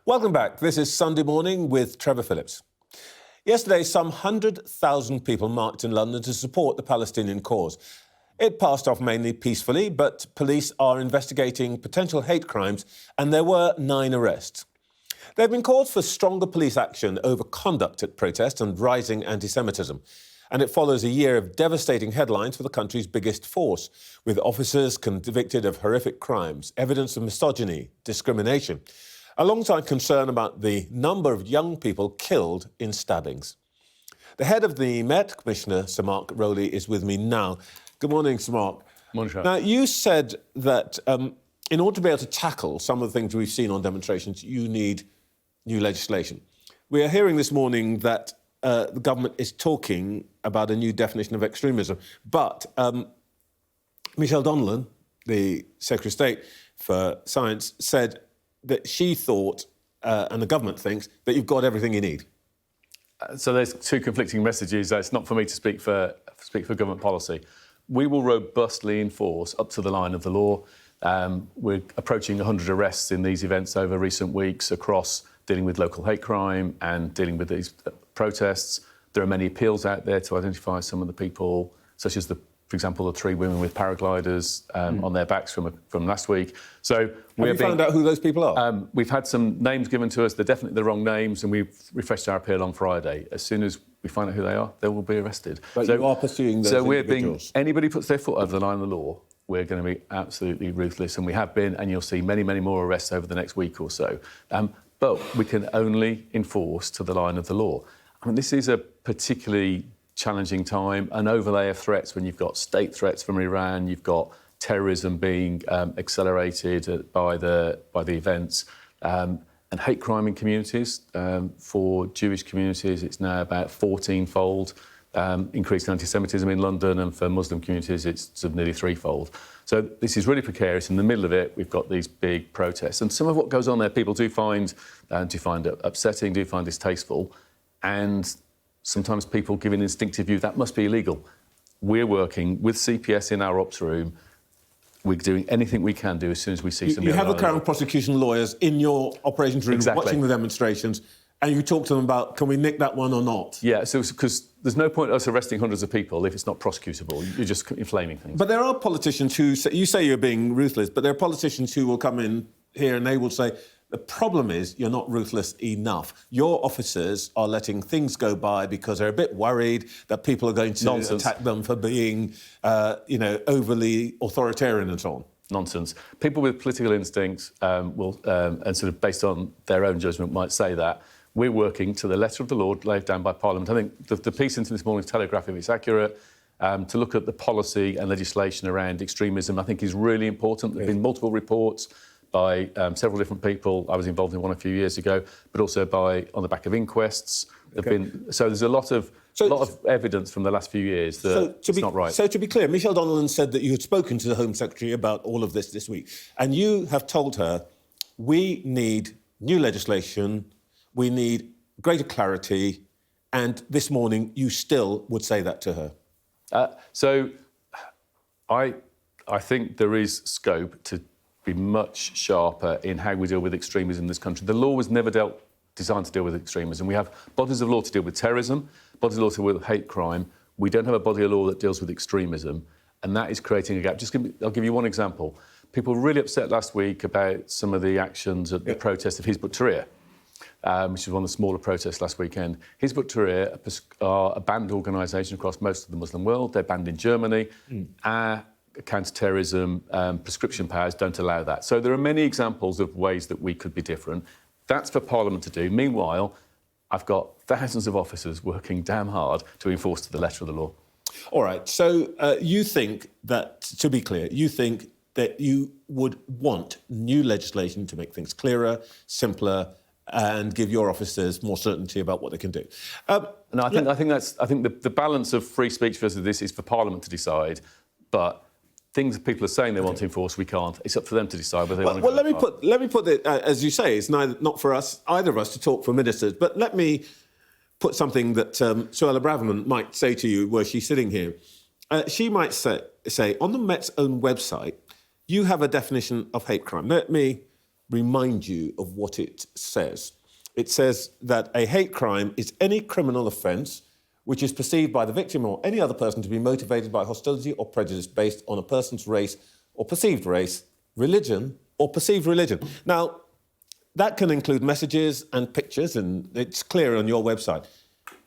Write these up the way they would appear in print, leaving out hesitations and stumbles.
Welcome back. This is Sunday Morning with Trevor Phillips. Yesterday, some 100,000 people marched in London to support the Palestinian cause. It passed off mainly peacefully, but police are investigating potential hate crimes, and there were 9 arrests. There have been calls for stronger police action over conduct at protests and rising anti-Semitism. And it follows a year of devastating headlines for the country's biggest force, with officers convicted of horrific crimes, evidence of misogyny, discrimination, alongside concern about the number of young people killed in stabbings. The head of the Met, Commissioner Sir Mark Rowley, is with me now. Good morning, Sir Mark. Morning, Sean. Now, you said that in order to be able to tackle some of the things we've seen on demonstrations, you need new legislation. We are hearing this morning that the government is talking about a new definition of extremism, but Michelle Donnellan, the Secretary of State for Science, said that she thought, and the government thinks, that you've got everything you need. So there's 2 conflicting messages. It's not for me to speak for government policy. We will robustly enforce up to the line of the law. We're approaching 100 arrests in these events over recent weeks across dealing with local hate crime and dealing with these protests. There are many appeals out there to identify some of the people, such as, for example, the 3 women with paragliders on their backs from last week. So have you found out who those people are? We've had some names given to us. They're definitely the wrong names, and we've refreshed our appeal on Friday. As soon as we find out who they are, they will be arrested. But you are pursuing those individuals. Anybody puts their foot over the line of the law, we're going to be absolutely ruthless, and we have been, and you'll see many, many more arrests over the next week or so. But we can only enforce to the line of the law. I mean, this is a particularly challenging time, an overlay of threats when you've got state threats from Iran, you've got terrorism being accelerated by the events, and hate crime in communities. For Jewish communities, it's now about 14-fold increased anti-Semitism in London, and for Muslim communities, it's sort of nearly 3-fold. So this is really precarious. In the middle of it, we've got these big protests, and some of what goes on there, people do find upsetting, do find distasteful, and sometimes people give an instinctive view that must be illegal. We're working with CPS in our ops room. We're doing anything we can do as soon as we see something. You have the Crown prosecution lawyers in your operations room watching the demonstrations, and you talk to them about, can we nick that one or not? Yeah, so because there's no point us arresting hundreds of people if it's not prosecutable. You're just inflaming things. But there are politicians who say, you say you're being ruthless, but there are politicians who will come in here and they will say, the problem is you're not ruthless enough. Your officers are letting things go by because they're a bit worried that people are going to attack them for being, overly authoritarian and so on. Nonsense. People with political instincts will, and sort of based on their own judgment, might say that. We're working to the letter of the law laid down by Parliament. I think the piece into this morning's Telegraph, if it's accurate, to look at the policy and legislation around extremism, I think is really important. There have been multiple reports by several different people. I was involved in one a few years ago, but also on the back of inquests. So there's a lot of evidence from the last few years that it's not right. So to be clear, Michelle Donnellan said that you had spoken to the Home Secretary about all of this week, and you have told her, we need new legislation, we need greater clarity, and this morning you still would say that to her. So I think there is scope to be much sharper in how we deal with extremism in this country. The law was never designed to deal with extremism. We have bodies of law to deal with terrorism, bodies of law to deal with hate crime. We don't have a body of law that deals with extremism, and that is creating a gap. I'll give you one example. People were really upset last week about some of the actions at the protest of Hizb ut-Tahrir, which is one of the smaller protests last weekend. Hizb ut-Tahrir are a banned organisation across most of the Muslim world. They're banned in Germany. Our counter-terrorism prescription powers don't allow that. So there are many examples of ways that we could be different. That's for Parliament to do. Meanwhile, I've got thousands of officers working damn hard to enforce to the letter of the law. All right. So you think that, to be clear, you think that you would want new legislation to make things clearer, simpler, and give your officers more certainty about what they can do. No, I think the balance of free speech versus this is for Parliament to decide, but things that people are saying they want to enforce, we can't. It's up for them to decide whether they want to go that far. Let me put it, as you say, it's not for either of us to talk for ministers, but let me put something that Suella Braverman might say to you were she sitting here. She might say, on the Met's own website, you have a definition of hate crime. Let me remind you of what it says. It says that a hate crime is any criminal offence which is perceived by the victim or any other person to be motivated by hostility or prejudice based on a person's race or perceived race, religion or perceived religion. Now, that can include messages and pictures, and it's clear on your website.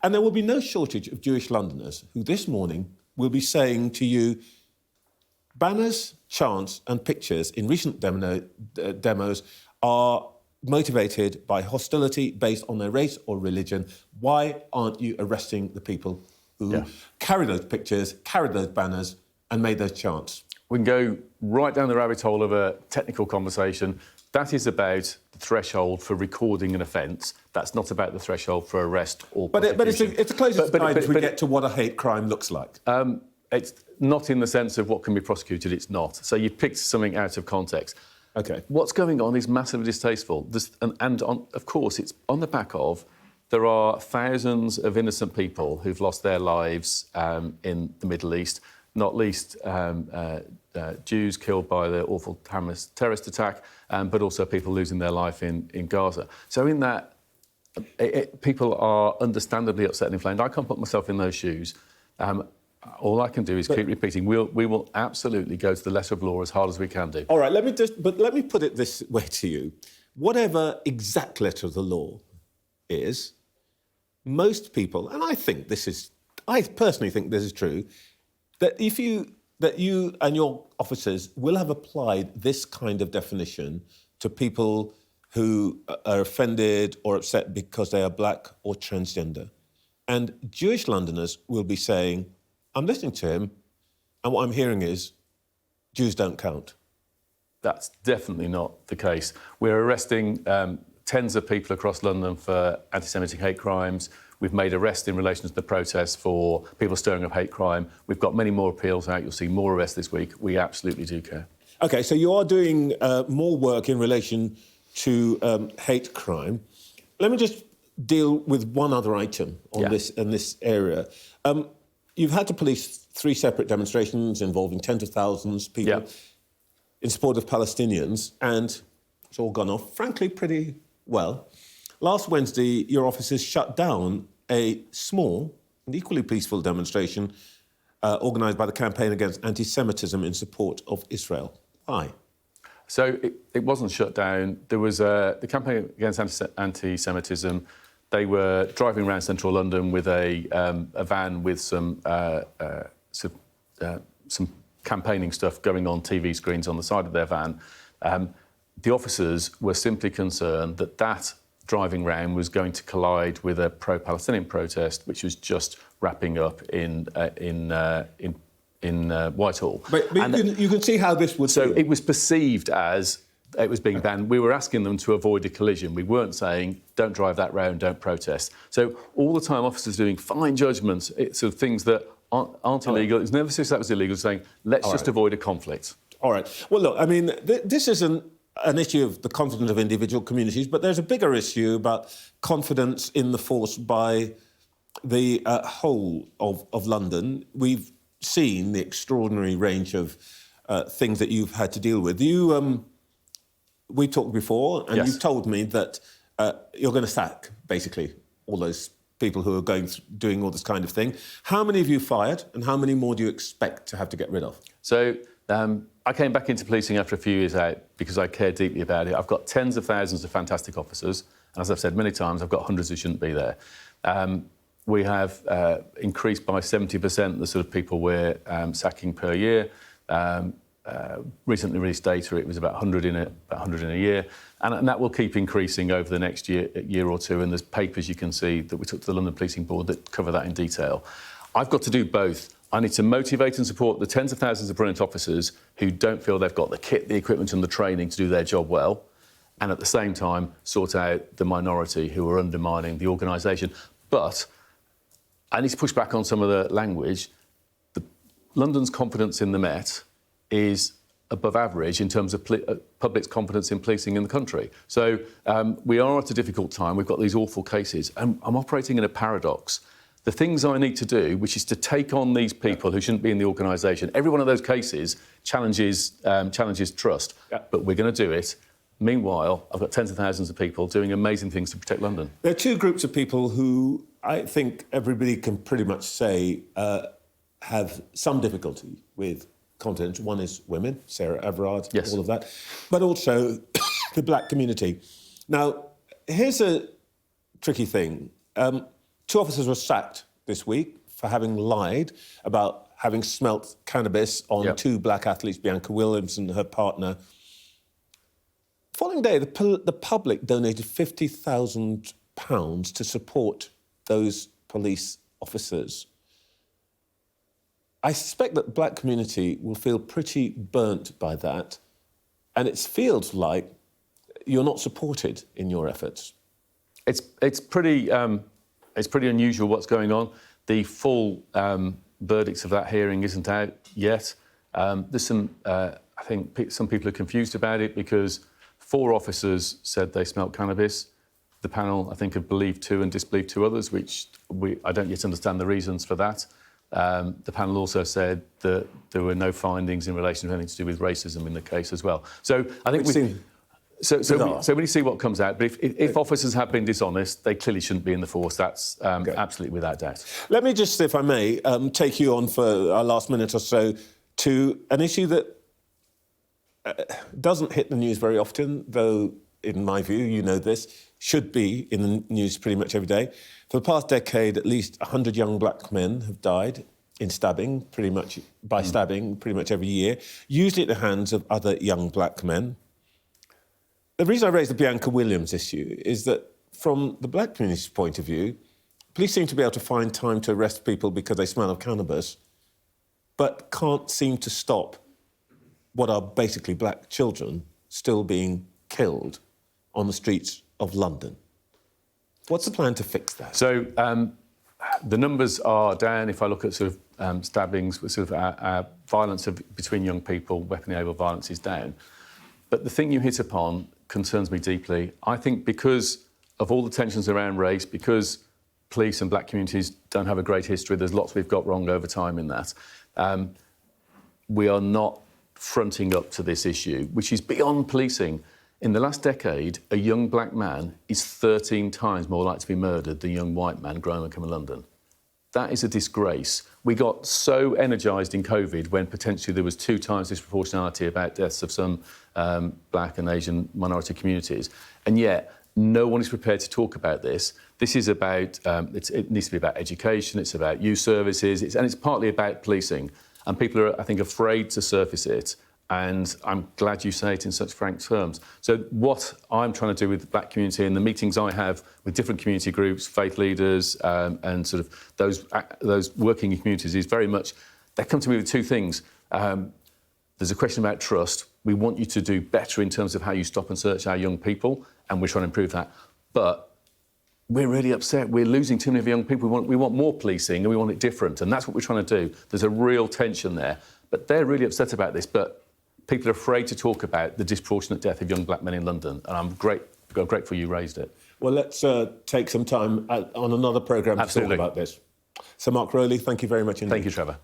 And there will be no shortage of Jewish Londoners who this morning will be saying to you, banners, chants and pictures in recent demos are motivated by hostility based on their race or religion. Why aren't you arresting the people who carried those pictures, carried those banners and made those chants? We can go right down the rabbit hole of a technical conversation. That is about the threshold for recording an offence. That's not about the threshold for arrest or prosecution. But it's the closest guidance we get to what a hate crime looks like. It's not in the sense of what can be prosecuted, it's not. So you picked something out of context. OK. What's going on is massively distasteful. Of course, it's on the back of there are thousands of innocent people who've lost their lives in the Middle East, not least Jews killed by the awful Hamas terrorist attack, but also people losing their life in Gaza. So in that, people are understandably upset and inflamed. I can't put myself in those shoes. All I can do is keep repeating. We will absolutely go to the letter of law as hard as we can do. All right, let me put it this way to you. Whatever exact letter of the law is, most people, and I personally think this is true, that you and your officers will have applied this kind of definition to people who are offended or upset because they are black or transgender. And Jewish Londoners will be saying, I'm listening to him, and what I'm hearing is, Jews don't count. That's definitely not the case. We're arresting tens of people across London for anti-Semitic hate crimes. We've made arrests in relation to the protests for people stirring up hate crime. We've got many more appeals out. You'll see more arrests this week. We absolutely do care. OK, so you are doing more work in relation to hate crime. Let me just deal with one other item on this area. You've had to police 3 separate demonstrations involving tens of thousands of people in support of Palestinians, and it's all gone off, frankly, pretty well. Last Wednesday, your officers shut down a small and equally peaceful demonstration organised by the Campaign Against Anti-Semitism in support of Israel. Why? So it wasn't shut down. There was the Campaign Against Anti-Semitism. They were driving around central London with a van with some campaigning stuff going on TV screens on the side of their van. The officers were simply concerned that driving round was going to collide with a pro-Palestinian protest, which was just wrapping up in Whitehall. But you can see how this would. So it was perceived as it was being banned. We were asking them to avoid a collision. We weren't saying, don't drive that round, don't protest. So all the time, officers doing fine judgments, it's sort of things that aren't illegal. It's never said that was illegal, saying, let's just avoid a conflict. All right. Well, look, I mean, this isn't an issue of the confidence of individual communities, but there's a bigger issue about confidence in the force by the whole of London. We've seen the extraordinary range of things that you've had to deal with. We talked before, and you've told me that you're going to sack, basically, all those people who are doing all this kind of thing. How many have you fired, and how many more do you expect to have to get rid of? So I came back into policing after a few years out because I care deeply about it. I've got tens of thousands of fantastic officers, and as I've said many times, I've got hundreds who shouldn't be there. We have increased by 70% the sort of people we're sacking per year. Recently released data, it was about 100 in a year, and that will keep increasing over the next year or two. And there's papers you can see that we took to the London Policing Board that cover that in detail. I've got to do both. I need to motivate and support the tens of thousands of brilliant officers who don't feel they've got the kit, the equipment and the training to do their job well, and at the same time sort out the minority who are undermining the organisation. But I need to push back on some of the language. London's confidence in the Met is above average in terms of public's confidence in policing in the country. So we are at a difficult time. We've got these awful cases, and I'm operating in a paradox. The things I need to do, which is to take on these people who shouldn't be in the organisation, every one of those cases challenges trust. But we're going to do it Meanwhile, I've got tens of thousands of people doing amazing things to protect London. There are two groups of people who I think everybody can pretty much say have some difficulty with content. One is women, Sarah Everard, yes, all of that, but also the black community. Now, here's a tricky thing. 2 officers were sacked this week for having lied about having smelt cannabis on 2 black athletes, Bianca Williams and her partner. The following day, the public donated £50,000 to support those police officers. I suspect that the black community will feel pretty burnt by that, and it feels like you're not supported in your efforts. It's pretty unusual what's going on. The full verdicts of that hearing isn't out yet. There's some, I think some people are confused about it because 4 officers said they smelt cannabis. The panel, I think, have believed 2 and disbelieved 2 others, which I don't yet understand the reasons for that. The panel also said that there were no findings in relation to anything to do with racism in the case as well. So I think so when you see what comes out, but if officers have been dishonest, they clearly shouldn't be in the force. That's absolutely without doubt. Let me just, if I may, take you on for our last minute or so to an issue that doesn't hit the news very often, though, in my view, you know this, should be in the news pretty much every day. For the past decade, at least 100 young black men have died in stabbing, pretty much every year, usually at the hands of other young black men. The reason I raised the Bianca Williams issue is that from the black community's point of view, police seem to be able to find time to arrest people because they smell of cannabis, but can't seem to stop what are basically black children still being killed on the streets of London. What's the plan to fix that? So the numbers are down. If I look at sort of stabbings, sort of violence between young people, weapon-enabled violence is down. But the thing you hit upon concerns me deeply. I think because of all the tensions around race, because police and black communities don't have a great history, there's lots we've got wrong over time in that, we are not fronting up to this issue, which is beyond policing. In the last decade, a young black man is 13 times more likely to be murdered than a young white man growing up in London. That is a disgrace. We got so energised in COVID when potentially there was 2 times disproportionality about deaths of some black and Asian minority communities, and yet no one is prepared to talk about this. This is about, it needs to be about education, it's about youth services, and it's partly about policing. And people are, I think, afraid to surface it. And I'm glad you say it in such frank terms. So what I'm trying to do with the black community and the meetings I have with different community groups, faith leaders, and sort of those working in communities is very much, they come to me with 2 things. There's a question about trust. We want you to do better in terms of how you stop and search our young people, and we're trying to improve that. But we're really upset. We're losing too many young people. We want more policing and we want it different, and that's what we're trying to do. There's a real tension there. But they're really upset about this. But people are afraid to talk about the disproportionate death of young black men in London, and I'm grateful you raised it. Well, let's take some time on another programme to talk about this. Sir Mark Rowley, thank you very much indeed. Thank you, Trevor.